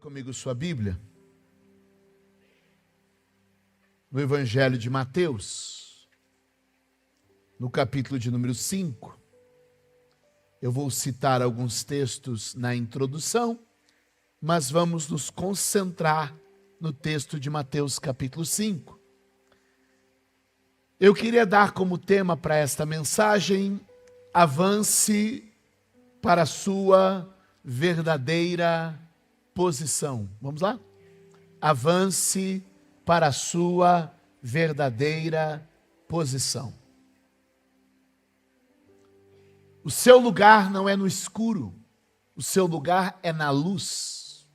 comigo sua Bíblia no Evangelho de Mateus, no capítulo de número 5. Eu vou citar alguns textos na introdução, mas vamos nos concentrar no texto de Mateus capítulo 5. Eu queria dar como tema para esta mensagem: avance para a sua verdadeira posição. Vamos lá? Avance para a sua verdadeira posição. O seu lugar não é no escuro, o seu lugar é na luz.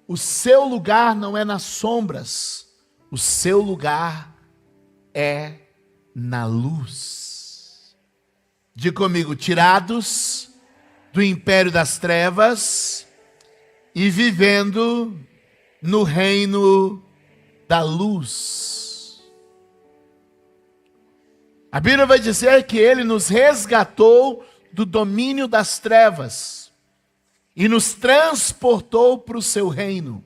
O seu lugar não é nas sombras, o seu lugar é na luz. Diga comigo: tirados do império das trevas e vivendo no reino da luz. A Bíblia vai dizer que Ele nos resgatou do domínio das trevas e nos transportou para o seu reino.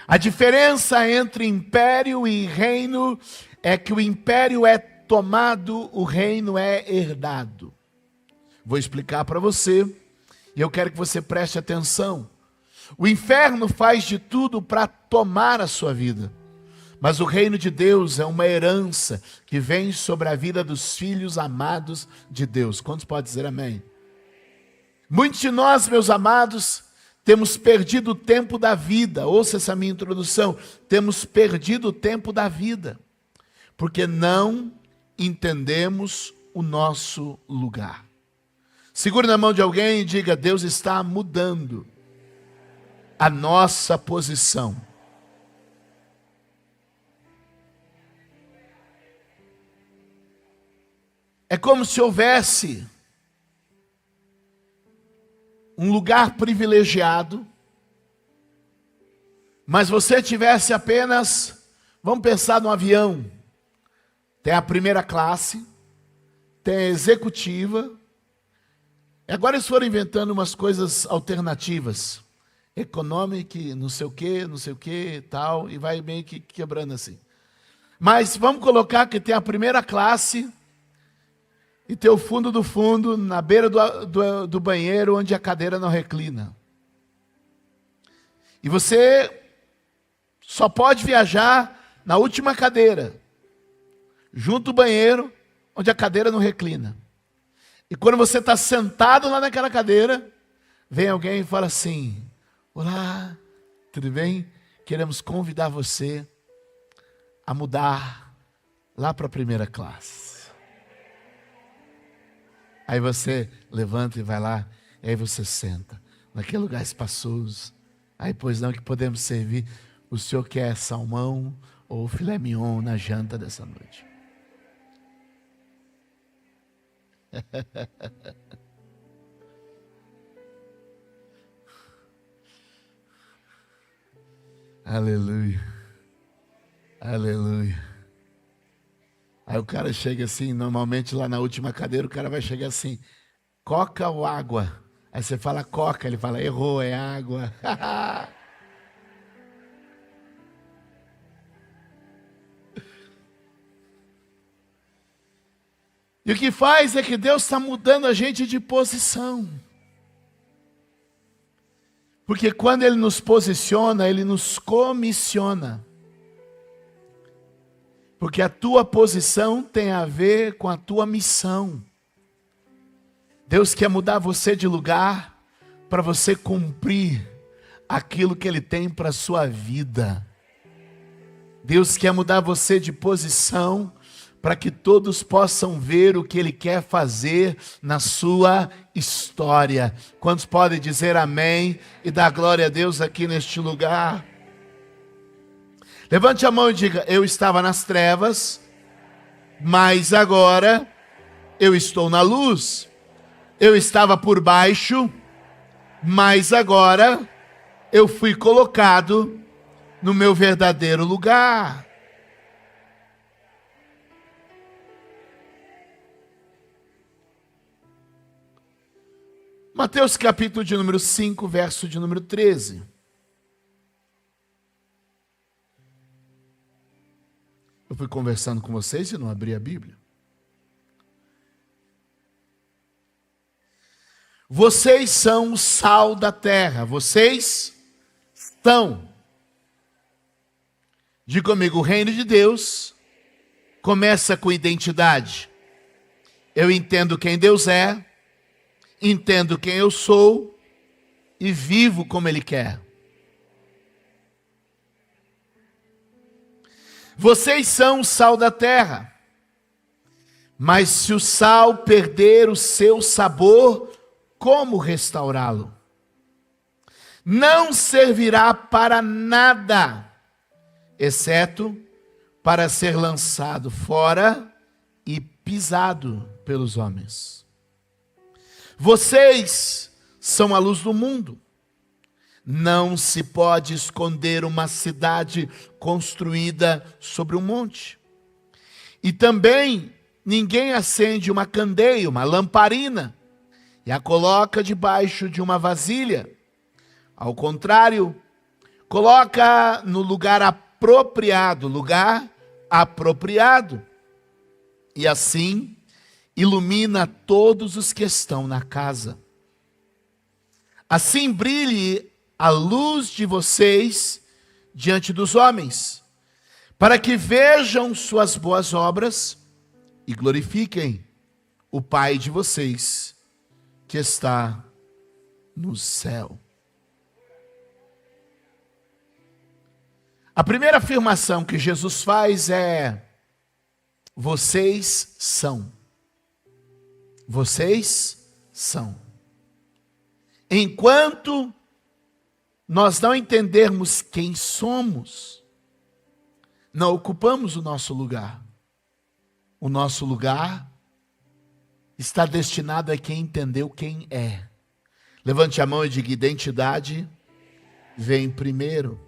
A diferença entre império e reino é que o império é tomado, o reino é herdado. Vou explicar para você, e eu quero que você preste atenção. O inferno faz de tudo para tomar a sua vida, mas o reino de Deus é uma herança que vem sobre a vida dos filhos amados de Deus. Quantos podem dizer amém? Muitos de nós, meus amados, temos perdido o tempo da vida. Ouça essa minha introdução. Temos perdido o tempo da vida, porque não entendemos o nosso lugar. Segure na mão de alguém e diga: Deus está mudando a nossa posição. É como se houvesse um lugar privilegiado, mas você tivesse apenas, vamos pensar no avião, tem a primeira classe, tem a executiva. Agora eles foram inventando umas coisas alternativas, econômica, não sei o que, tal, e vai meio que quebrando assim. Mas vamos colocar que tem a primeira classe e tem o fundo do fundo, na beira do banheiro, onde a cadeira não reclina. E você só pode viajar na última cadeira, junto ao banheiro, onde a cadeira não reclina. E quando você está sentado lá naquela cadeira, vem alguém e fala assim: olá, tudo bem? Queremos convidar você a mudar lá para a primeira classe. Aí você levanta e vai lá, e aí você senta naquele lugar espaçoso. Aí, pois não, que podemos servir? O senhor quer salmão ou filé mignon na janta dessa noite? Aleluia, aleluia. Aí o cara chega assim, normalmente lá na última cadeira o cara vai chegar assim: coca ou água? Aí você fala coca, ele fala: errou, é água. E o que faz é que Deus está mudando a gente de posição. Porque quando Ele nos posiciona, Ele nos comissiona. Porque a tua posição tem a ver com a tua missão. Deus quer mudar você de lugar para você cumprir aquilo que Ele tem para a sua vida. Deus quer mudar você de posição para que todos possam ver o que Ele quer fazer na sua história. Quantos podem dizer amém e dar glória a Deus aqui neste lugar? Levante a mão e diga: eu estava nas trevas, mas agora eu estou na luz. Eu estava por baixo, mas agora eu fui colocado no meu verdadeiro lugar. Mateus capítulo de número 5, verso de número 13. Eu fui conversando com vocês e não abri a Bíblia. Vocês são o sal da terra. Vocês são. Diga comigo, o reino de Deus começa com identidade. Eu entendo quem Deus é, entendo quem eu sou e vivo como Ele quer. Vocês são o sal da terra, mas se o sal perder o seu sabor, como restaurá-lo? Não servirá para nada, exceto para ser lançado fora e pisado pelos homens. Vocês são a luz do mundo. Não se pode esconder uma cidade construída sobre um monte. E também ninguém acende uma candeia, uma lamparina, e a coloca debaixo de uma vasilha. Ao contrário, coloca no lugar apropriado, e assim ilumina todos os que estão na casa. Assim brilhe a luz de vocês diante dos homens, para que vejam suas boas obras e glorifiquem o Pai de vocês, que está no céu. A primeira afirmação que Jesus faz é: vocês são. Vocês são. Enquanto nós não entendermos quem somos, não ocupamos o nosso lugar. O nosso lugar está destinado a quem entendeu quem é. Levante a mão e diga: identidade vem primeiro.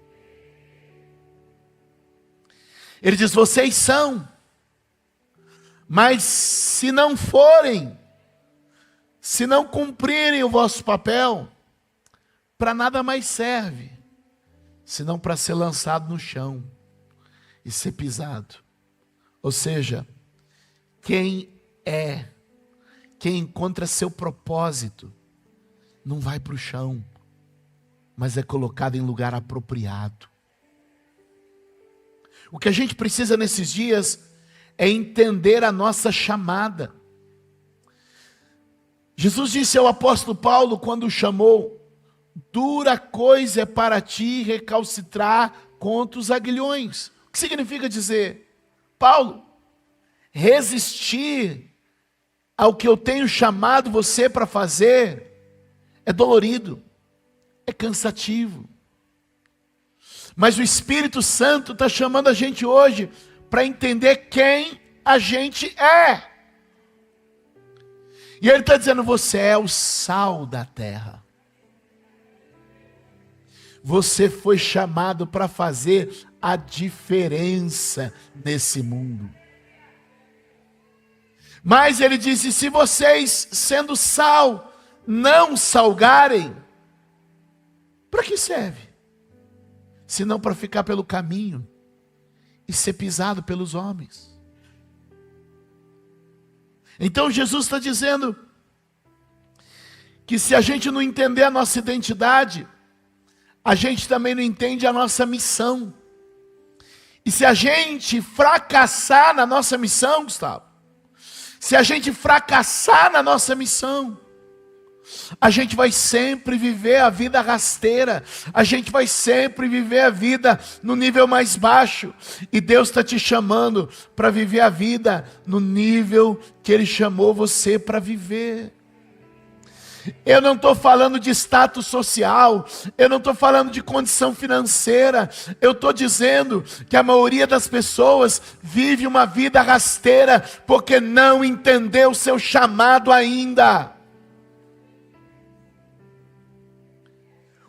Ele diz: vocês são, mas se não forem, se não cumprirem o vosso papel, para nada mais serve, senão para ser lançado no chão e ser pisado. Ou seja, quem encontra seu propósito, não vai para o chão, mas é colocado em lugar apropriado. O que a gente precisa nesses dias é entender a nossa chamada. Jesus disse ao apóstolo Paulo, quando o chamou: dura coisa é para ti recalcitrar contra os aguilhões. O que significa dizer? Paulo, resistir ao que eu tenho chamado você para fazer é dolorido, é cansativo. Mas o Espírito Santo está chamando a gente hoje para entender quem a gente é. E Ele está dizendo: você é o sal da terra. Você foi chamado para fazer a diferença nesse mundo. Mas Ele disse: se vocês, sendo sal, não salgarem, para que serve? Senão para ficar pelo caminho e ser pisado pelos homens. Então Jesus está dizendo que se a gente não entender a nossa identidade, a gente também não entende a nossa missão. E se a gente fracassar na nossa missão, Gustavo, se a gente fracassar na nossa missão, a gente vai sempre viver a vida rasteira, a gente vai sempre viver a vida no nível mais baixo, e Deus está te chamando para viver a vida no nível que Ele chamou você para viver. Eu não estou falando de status social, eu não estou falando de condição financeira, eu estou dizendo que a maioria das pessoas vive uma vida rasteira, porque não entendeu o seu chamado ainda.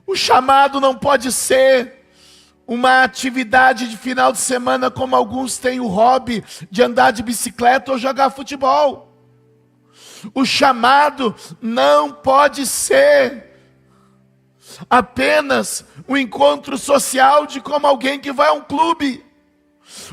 O chamado não pode ser uma atividade de final de semana, como alguns têm o hobby de andar de bicicleta ou jogar futebol. O chamado não pode ser apenas um encontro social de como alguém que vai a um clube.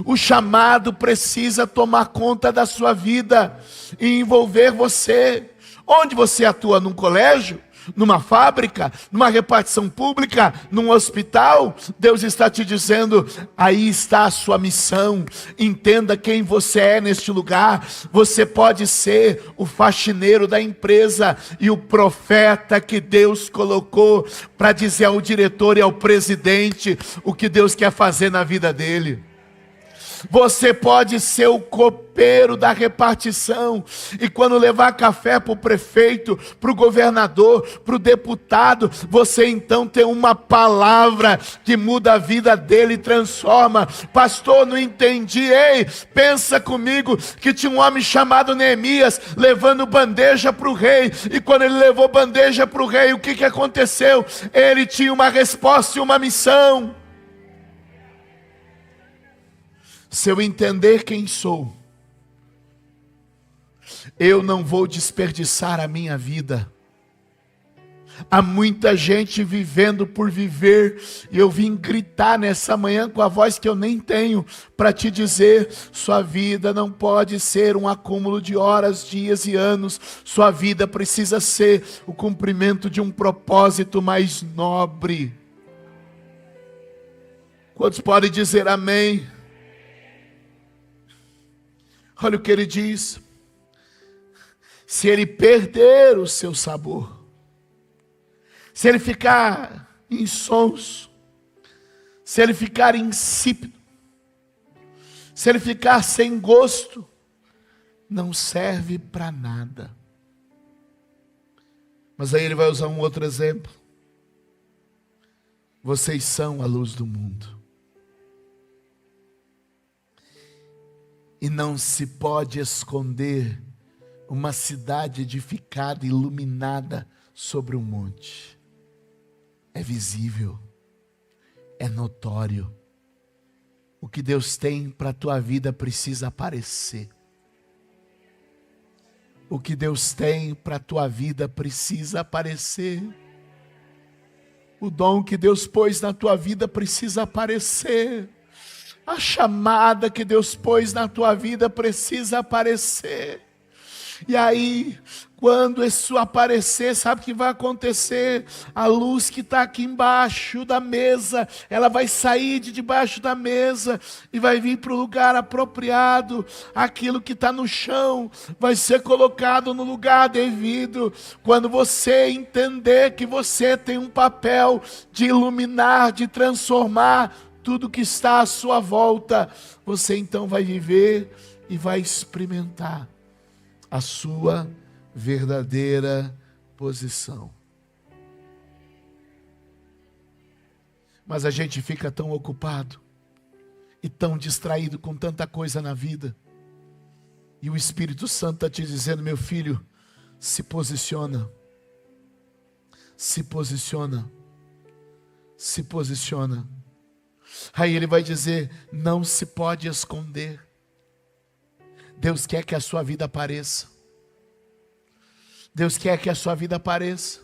O chamado precisa tomar conta da sua vida e envolver você. Onde você atua? Num colégio? Numa fábrica? Numa repartição pública? Num hospital? Deus está te dizendo, aí está a sua missão. Entenda quem você é neste lugar. Você pode ser o faxineiro da empresa e o profeta que Deus colocou para dizer ao diretor e ao presidente o que Deus quer fazer na vida dele. Você pode ser o copeiro da repartição, e quando levar café para o prefeito, para o governador, para o deputado, você então tem uma palavra que muda a vida dele e transforma. Pastor, não entendi. Ei, pensa comigo que tinha um homem chamado Neemias levando bandeja para o rei, e quando ele levou bandeja para o rei, o que aconteceu? Ele tinha uma resposta e uma missão. Se eu entender quem sou, eu não vou desperdiçar a minha vida. Há muita gente vivendo por viver, e eu vim gritar nessa manhã com a voz que eu nem tenho, para te dizer, sua vida não pode ser um acúmulo de horas, dias e anos. Sua vida precisa ser o cumprimento de um propósito mais nobre. Quantos podem dizer amém? Olha o que ele diz: se ele perder o seu sabor, se ele ficar insonso, se ele ficar insípido, se ele ficar sem gosto, não serve para nada. Mas aí ele vai usar um outro exemplo. Vocês são a luz do mundo. E não se pode esconder uma cidade edificada, iluminada sobre um monte. É visível, é notório. O que Deus tem para a tua vida precisa aparecer. O que Deus tem para a tua vida precisa aparecer. O dom que Deus pôs na tua vida precisa aparecer. A chamada que Deus pôs na tua vida precisa aparecer. E aí, quando isso aparecer, sabe o que vai acontecer? A luz que está aqui embaixo da mesa, ela vai sair de debaixo da mesa e vai vir para o lugar apropriado. Aquilo que está no chão vai ser colocado no lugar devido. Quando você entender que você tem um papel de iluminar, de transformar tudo que está à sua volta, você então vai viver e vai experimentar a sua verdadeira posição. Mas a gente fica tão ocupado e tão distraído com tanta coisa na vida, e o Espírito Santo está te dizendo: meu filho, se posiciona, se posiciona, se posiciona. Aí ele vai dizer: não se pode esconder. Deus quer que a sua vida apareça. Deus quer que a sua vida apareça.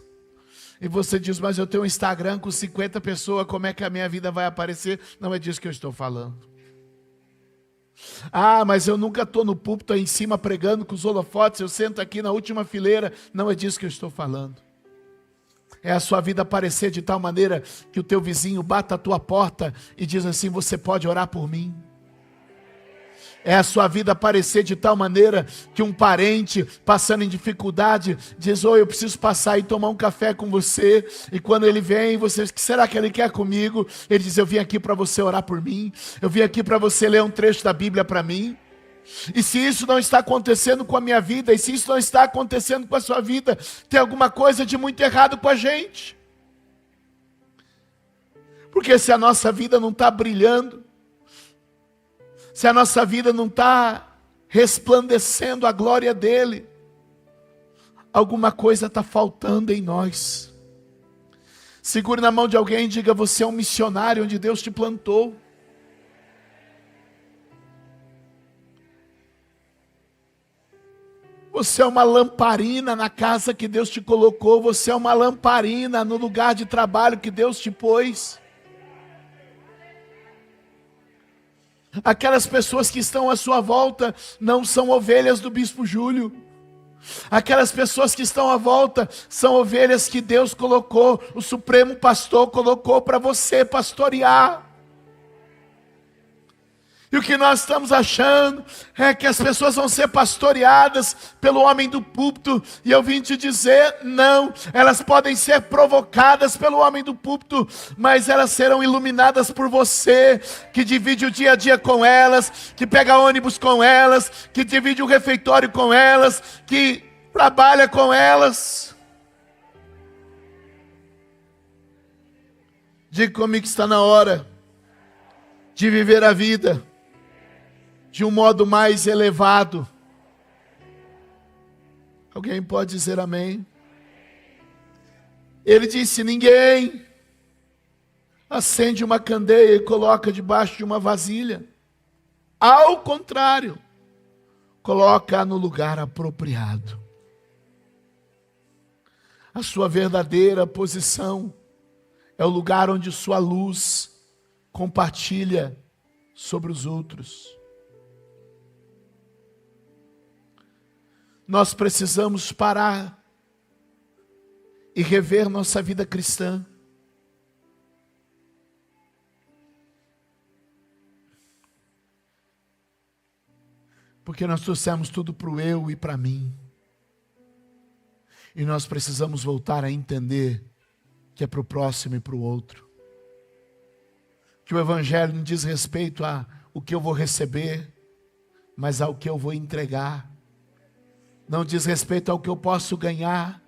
E você diz: mas eu tenho um Instagram com 50 pessoas, como é que a minha vida vai aparecer? Não é disso que eu estou falando. Ah, mas eu nunca estou no púlpito aí em cima pregando com os holofotes, eu sento aqui na última fileira. Não é disso que eu estou falando. É a sua vida aparecer de tal maneira que o teu vizinho bata a tua porta e diz assim: você pode orar por mim? É a sua vida aparecer de tal maneira que um parente passando em dificuldade diz: oi, eu preciso passar e tomar um café com você. E quando ele vem, você: o que será que ele quer comigo? Ele diz: eu vim aqui para você orar por mim. Eu vim aqui para você ler um trecho da Bíblia para mim. E se isso não está acontecendo com a minha vida, e se isso não está acontecendo com a sua vida, tem alguma coisa de muito errado com a gente. Porque se a nossa vida não está brilhando, se a nossa vida não está resplandecendo a glória dele, alguma coisa está faltando em nós. Segure na mão de alguém e diga: você é um missionário onde Deus te plantou. Você é uma lamparina na casa que Deus te colocou. Você é uma lamparina no lugar de trabalho que Deus te pôs. Aquelas pessoas que estão à sua volta não são ovelhas do Bispo Júlio. Aquelas pessoas que estão à volta são ovelhas que Deus colocou, o Supremo Pastor colocou para você pastorear. E o que nós estamos achando é que as pessoas vão ser pastoreadas pelo homem do púlpito. E eu vim te dizer, não. Elas podem ser provocadas pelo homem do púlpito, mas elas serão iluminadas por você, que divide o dia a dia com elas, que pega ônibus com elas, que divide o refeitório com elas, que trabalha com elas. Diga comigo que está na hora de viver a vida de um modo mais elevado. Alguém pode dizer amém? Ele disse: ninguém acende uma candeia e coloca debaixo de uma vasilha. Ao contrário, coloca no lugar apropriado. A sua verdadeira posição é o lugar onde sua luz compartilha sobre os outros. Nós precisamos parar e rever nossa vida cristã. Porque nós trouxemos tudo para o eu e para mim. E nós precisamos voltar a entender que é para o próximo e para o outro. Que o Evangelho não diz respeito a o que eu vou receber, mas ao que eu vou entregar. Não diz respeito ao que eu posso ganhar,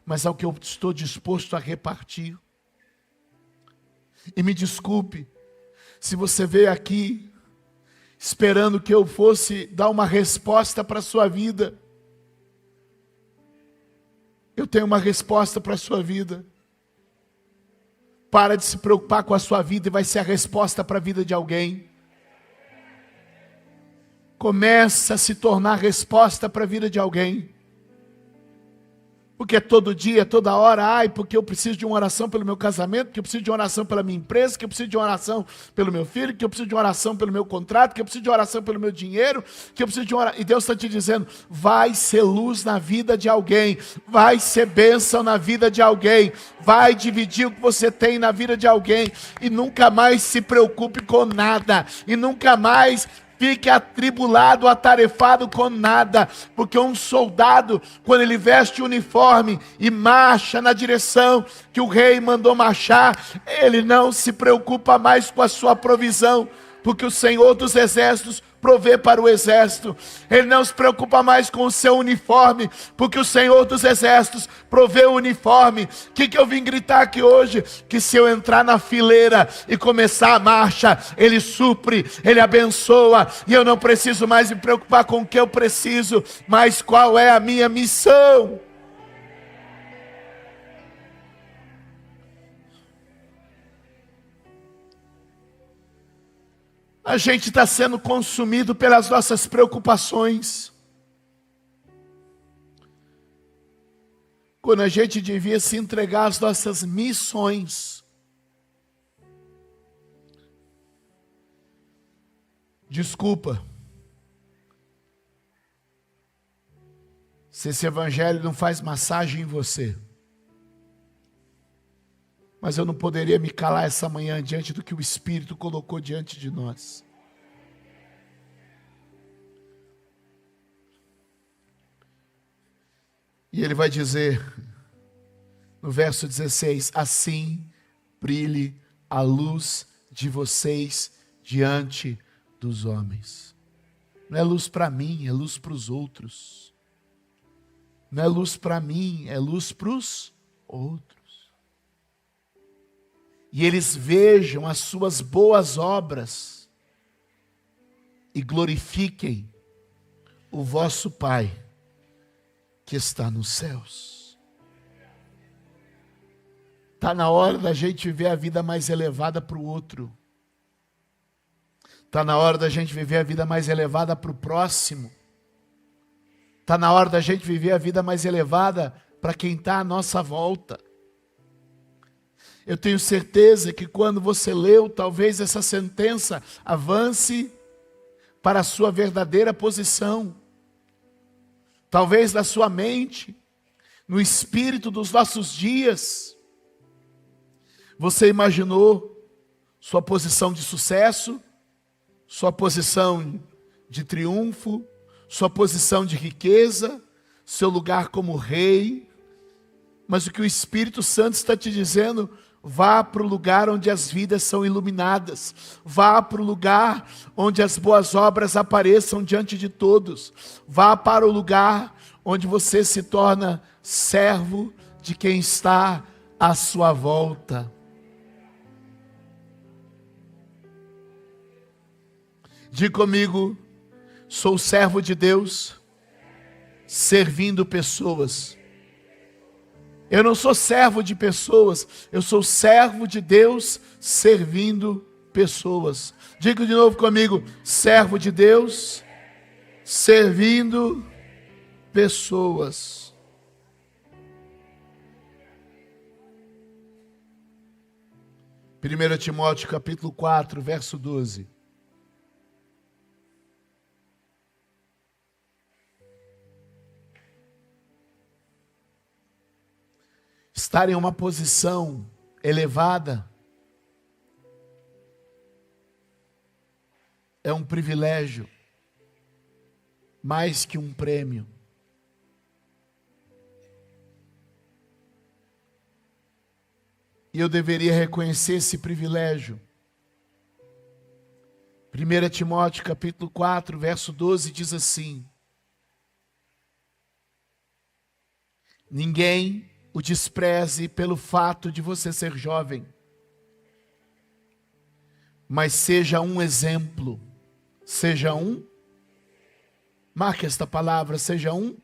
mas ao que eu estou disposto a repartir. E me desculpe, se você veio aqui esperando que eu fosse dar uma resposta para a sua vida. Eu tenho uma resposta para a sua vida. Para de se preocupar com a sua vida e vai ser a resposta para a vida de alguém. Começa a se tornar resposta para a vida de alguém. Porque todo dia, toda hora, porque eu preciso de uma oração pelo meu casamento, que eu preciso de uma oração pela minha empresa, que eu preciso de uma oração pelo meu filho, que eu preciso de uma oração pelo meu contrato, que eu preciso de uma oração pelo meu dinheiro, que eu preciso de uma oração. E Deus está te dizendo, vai ser luz na vida de alguém, vai ser bênção na vida de alguém, vai dividir o que você tem na vida de alguém, e nunca mais se preocupe com nada, e nunca mais fique atribulado, atarefado com nada, porque um soldado, quando ele veste o uniforme e marcha na direção que o rei mandou marchar, ele não se preocupa mais com a sua provisão, porque o Senhor dos Exércitos provê para o exército. Ele não se preocupa mais com o seu uniforme, porque o Senhor dos Exércitos provê o uniforme. O que eu vim gritar aqui hoje? Que se eu entrar na fileira e começar a marcha, Ele supre, Ele abençoa, e eu não preciso mais me preocupar com o que eu preciso, mas qual é a minha missão. A gente está sendo consumido pelas nossas preocupações. Quando a gente devia se entregar às nossas missões. Desculpa. Se esse evangelho não faz massagem em você. Mas eu não poderia me calar essa manhã diante do que o Espírito colocou diante de nós. E ele vai dizer, no verso 16, assim brilhe a luz de vocês diante dos homens. Não é luz para mim, é luz para os outros. Não é luz para mim, é luz para os outros. E eles vejam as suas boas obras e glorifiquem o vosso Pai que está nos céus. Está na hora da gente viver a vida mais elevada para o outro. Está na hora da gente viver a vida mais elevada para o próximo. Está na hora da gente viver a vida mais elevada para quem está à nossa volta. Eu tenho certeza que quando você leu, talvez essa sentença avance para a sua verdadeira posição. Talvez na sua mente, no espírito dos nossos dias, você imaginou sua posição de sucesso, sua posição de triunfo, sua posição de riqueza, seu lugar como rei. Mas o que o Espírito Santo está te dizendo: vá para o lugar onde as vidas são iluminadas. Vá para o lugar onde as boas obras apareçam diante de todos. Vá para o lugar onde você se torna servo de quem está à sua volta. Diga comigo: sou servo de Deus, servindo pessoas. Eu não sou servo de pessoas, eu sou servo de Deus, servindo pessoas. Diga de novo comigo: servo de Deus, servindo pessoas. Primeiro Timóteo capítulo 4, verso 12. Estar em uma posição elevada é um privilégio, mais que um prêmio. E eu deveria reconhecer esse privilégio. 1 Timóteo capítulo 4, verso 12 diz assim: ninguém o despreze pelo fato de você ser jovem, mas seja um exemplo. Marque esta palavra, seja um.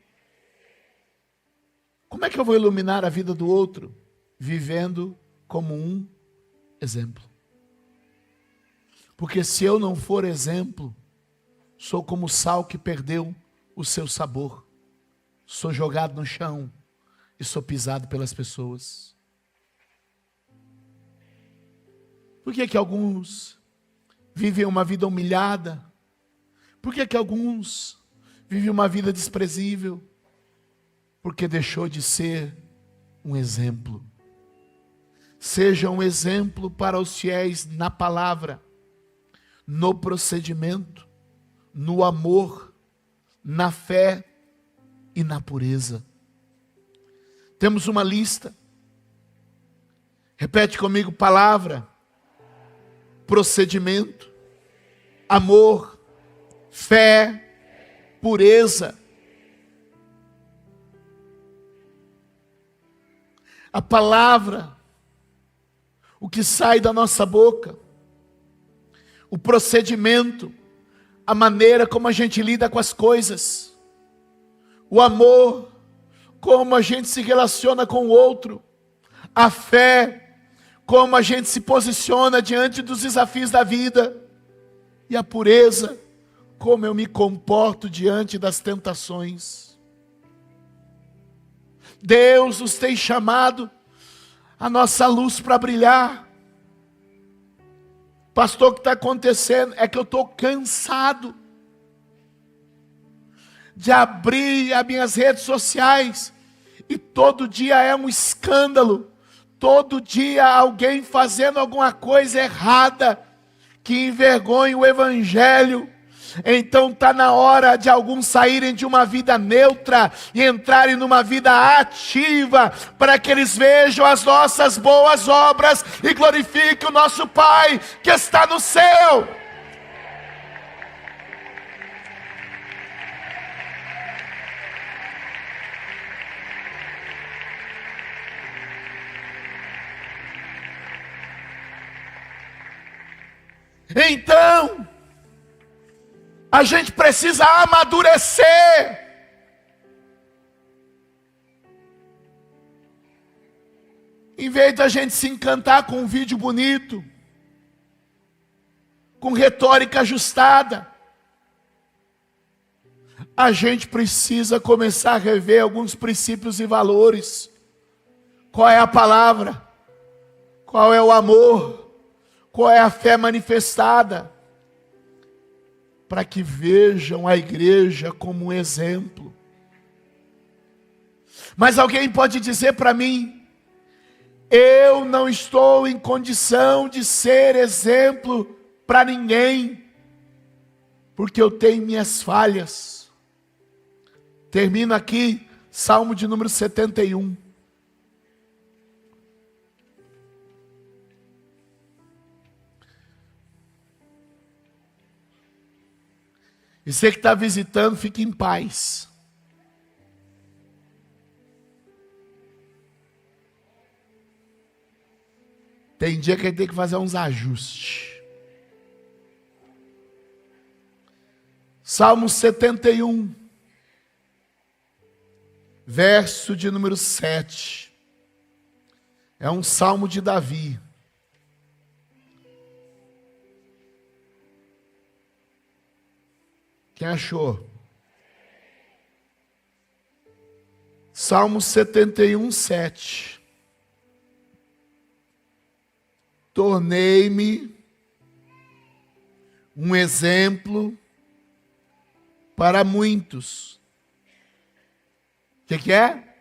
Como é que eu vou iluminar a vida do outro? Vivendo como um exemplo. Porque se eu não for exemplo, sou como sal que perdeu o seu sabor. Sou jogado no chão e sou pisado pelas pessoas. Por que alguns vivem uma vida humilhada? Por que alguns vivem uma vida desprezível? Porque deixou de ser um exemplo. Seja um exemplo para os fiéis na palavra, no procedimento, no amor, na fé e na pureza. Temos uma lista. Repete comigo: palavra, procedimento, amor, fé, pureza. A palavra, o que sai da nossa boca, o procedimento, a maneira como a gente lida com as coisas, o amor, como a gente se relaciona com o outro, a fé, como a gente se posiciona diante dos desafios da vida, e a pureza, como eu me comporto diante das tentações. Deus nos tem chamado a nossa luz para brilhar. Pastor, o que está acontecendo é que eu estou cansado de abrir as minhas redes sociais e todo dia é um escândalo, todo dia alguém fazendo alguma coisa errada que envergonha o evangelho. Então está na hora de alguns saírem de uma vida neutra e entrarem numa vida ativa, para que eles vejam as nossas boas obras e glorifiquem o nosso Pai que está no céu. Então, a gente precisa amadurecer. Em vez da gente se encantar com um vídeo bonito, com retórica ajustada, a gente precisa começar a rever alguns princípios e valores. Qual é a palavra? Qual é o amor? Qual é a fé manifestada? Para que vejam a igreja como um exemplo. Mas alguém pode dizer para mim: eu não estou em condição de ser exemplo para ninguém, porque eu tenho minhas falhas. Termino aqui, Salmo de número 71. E você que está visitando, fique em paz. Tem dia que a gente tem que fazer uns ajustes. Salmo 71, verso de número 7. É um salmo de Davi. Quem achou? Salmo 71, 7. Tornei-me um exemplo para muitos. O que é?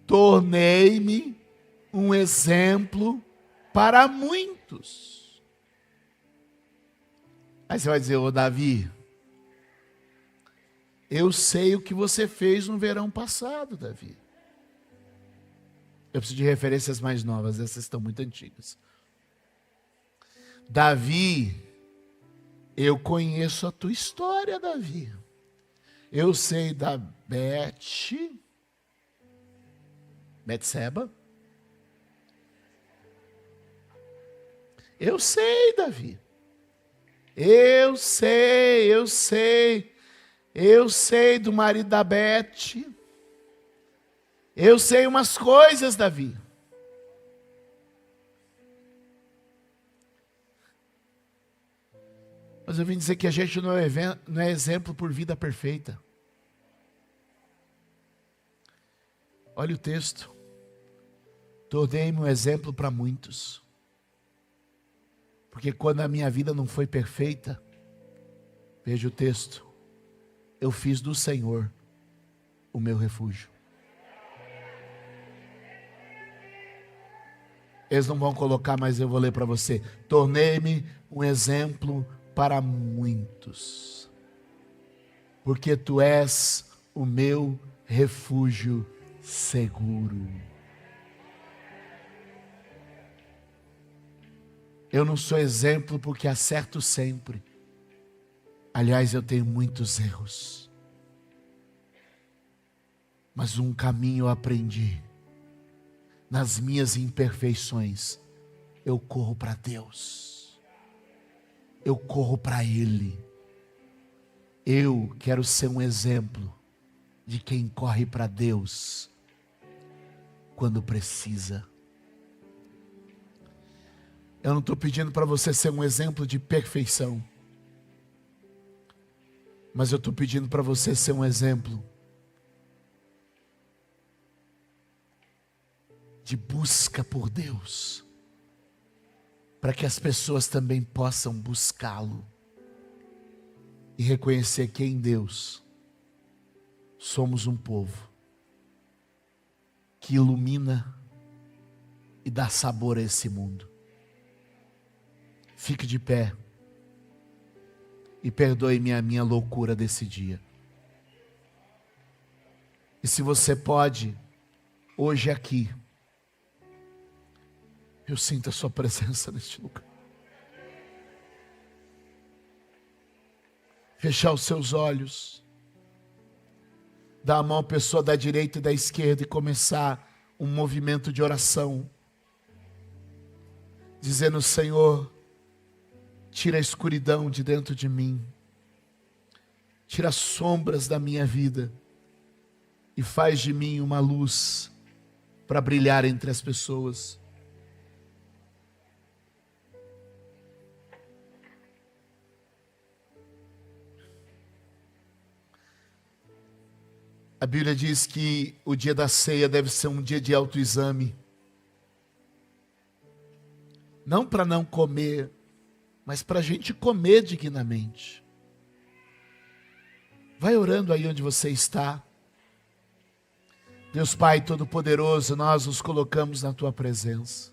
Tornei-me um exemplo para muitos. Aí você vai dizer: ô Davi, eu sei o que você fez no verão passado, Davi. Eu preciso de referências mais novas, essas estão muito antigas. Davi, eu conheço a tua história, Davi. Eu sei da Betseba. Eu sei, Davi. Eu sei do marido da Bete. Eu sei umas coisas, Davi. Mas eu vim dizer que a gente não é exemplo por vida perfeita. Olha o texto. Tornei-me um exemplo para muitos. Porque quando a minha vida não foi perfeita, veja o texto, eu fiz do Senhor o meu refúgio. Eles não vão colocar, mas eu vou ler para você. Tornei-me um exemplo para muitos, porque tu és o meu refúgio seguro. Eu não sou exemplo porque acerto sempre. Aliás, eu tenho muitos erros. Mas um caminho eu aprendi. Nas minhas imperfeições, eu corro para Deus. Eu corro para Ele. Eu quero ser um exemplo de quem corre para Deus quando precisa. Eu não estou pedindo para você ser um exemplo de perfeição, mas eu estou pedindo para você ser um exemplo de busca por Deus, para que as pessoas também possam buscá-lo e reconhecer que em Deus somos um povo que ilumina e dá sabor a esse mundo. Fique de pé e perdoe-me a minha loucura desse dia. E se você pode, hoje aqui, eu sinto a sua presença neste lugar. Fechar os seus olhos, dar a mão à pessoa da direita e da esquerda e começar um movimento de oração, dizendo: Senhor, tira a escuridão de dentro de mim, tira as sombras da minha vida e faz de mim uma luz para brilhar entre as pessoas. A Bíblia diz que o dia da ceia deve ser um dia de autoexame. Não para não comer, mas para a gente comer dignamente. Vai orando aí onde você está. Deus Pai Todo-Poderoso, nós nos colocamos na Tua presença.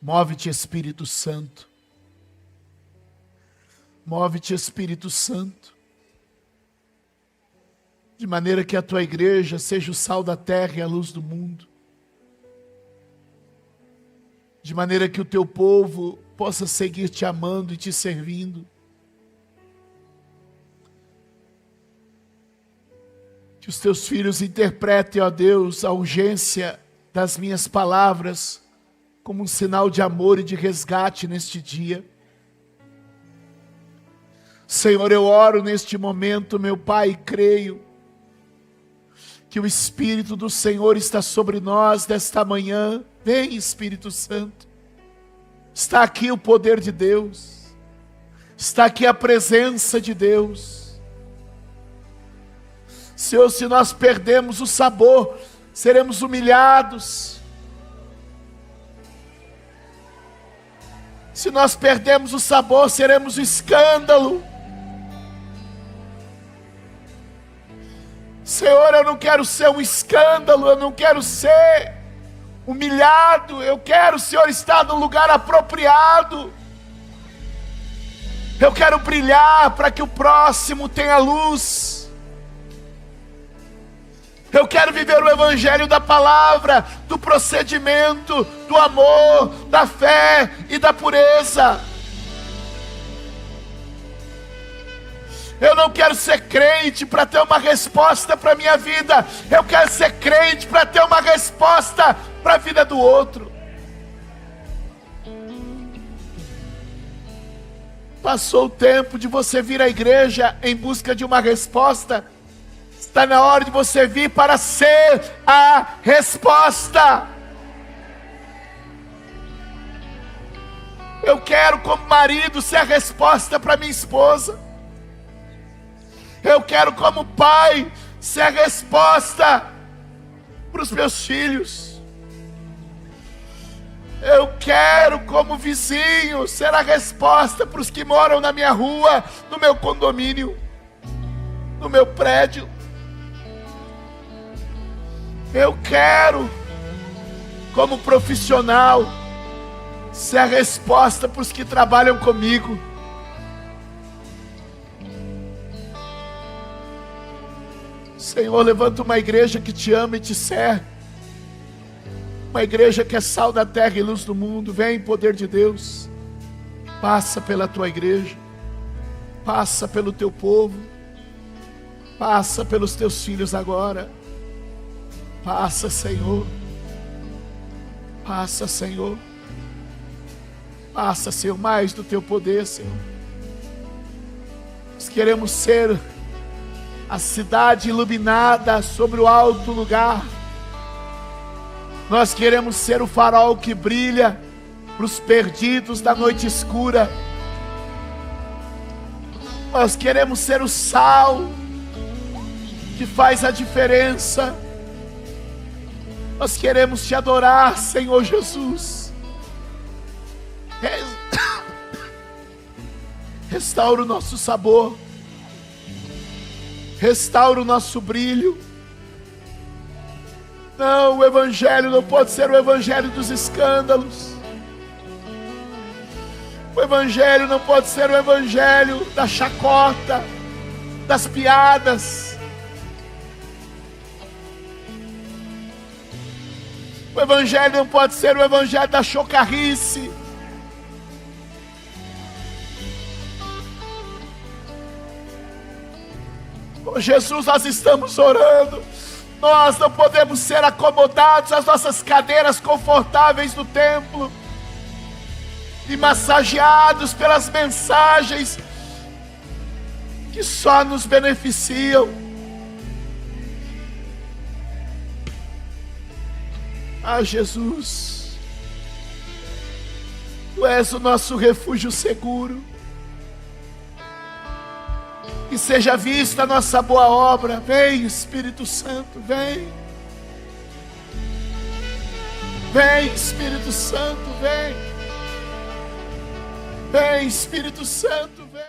Move-te, Espírito Santo. Move-te, Espírito Santo. De maneira que a Tua igreja seja o sal da terra e a luz do mundo. De maneira que o Teu povo possa seguir Te amando e Te servindo. Que os Teus filhos interpretem, ó Deus, a urgência das minhas palavras como um sinal de amor e de resgate neste dia. Senhor, eu oro neste momento, meu Pai, e creio que o Espírito do Senhor está sobre nós desta manhã. Vem, Espírito Santo. Está aqui o poder de Deus. Está aqui a presença de Deus. Senhor, se nós perdemos o sabor, seremos humilhados. Se nós perdemos o sabor, seremos o escândalo. Senhor, eu não quero ser um escândalo, eu não quero ser humilhado, eu quero, Senhor, estar no lugar apropriado. Eu quero brilhar para que o próximo tenha luz. Eu quero viver o evangelho da palavra, do procedimento, do amor, da fé e da pureza. Eu não quero ser crente para ter uma resposta para a minha vida. Eu quero ser crente para ter uma resposta para a vida do outro. Passou o tempo de você vir à igreja em busca de uma resposta. Está na hora de você vir para ser a resposta. Eu quero, como marido, ser a resposta para minha esposa. Eu quero, como pai, ser a resposta para os meus filhos. Eu quero, como vizinho, ser a resposta para os que moram na minha rua, no meu condomínio, no meu prédio. Eu quero, como profissional, ser a resposta para os que trabalham comigo. Senhor, levanta uma igreja que te ama e te serve. Uma igreja que é sal da terra e luz do mundo. Vem, poder de Deus. Passa pela tua igreja. Passa pelo teu povo. Passa pelos teus filhos agora. Passa, Senhor. Passa, Senhor. Passa, Senhor, mais do teu poder, Senhor. Nós queremos ser a cidade iluminada sobre o alto lugar. Nós queremos ser o farol que brilha para os perdidos da noite escura. Nós queremos ser o sal que faz a diferença. Nós queremos te adorar, Senhor Jesus. Restaura o nosso sabor. Restaura o nosso brilho. Não, o evangelho não pode ser o evangelho dos escândalos. O evangelho não pode ser o evangelho da chacota, das piadas. O evangelho não pode ser o evangelho da chocarrice. Oh, Jesus, nós estamos orando. Nós não podemos ser acomodados às nossas cadeiras confortáveis do templo e massageados pelas mensagens que só nos beneficiam. Ah, Jesus, Tu és o nosso refúgio seguro. que seja vista a nossa boa obra. Vem, Espírito Santo, vem. Vem, Espírito Santo, vem. Vem, Espírito Santo, vem.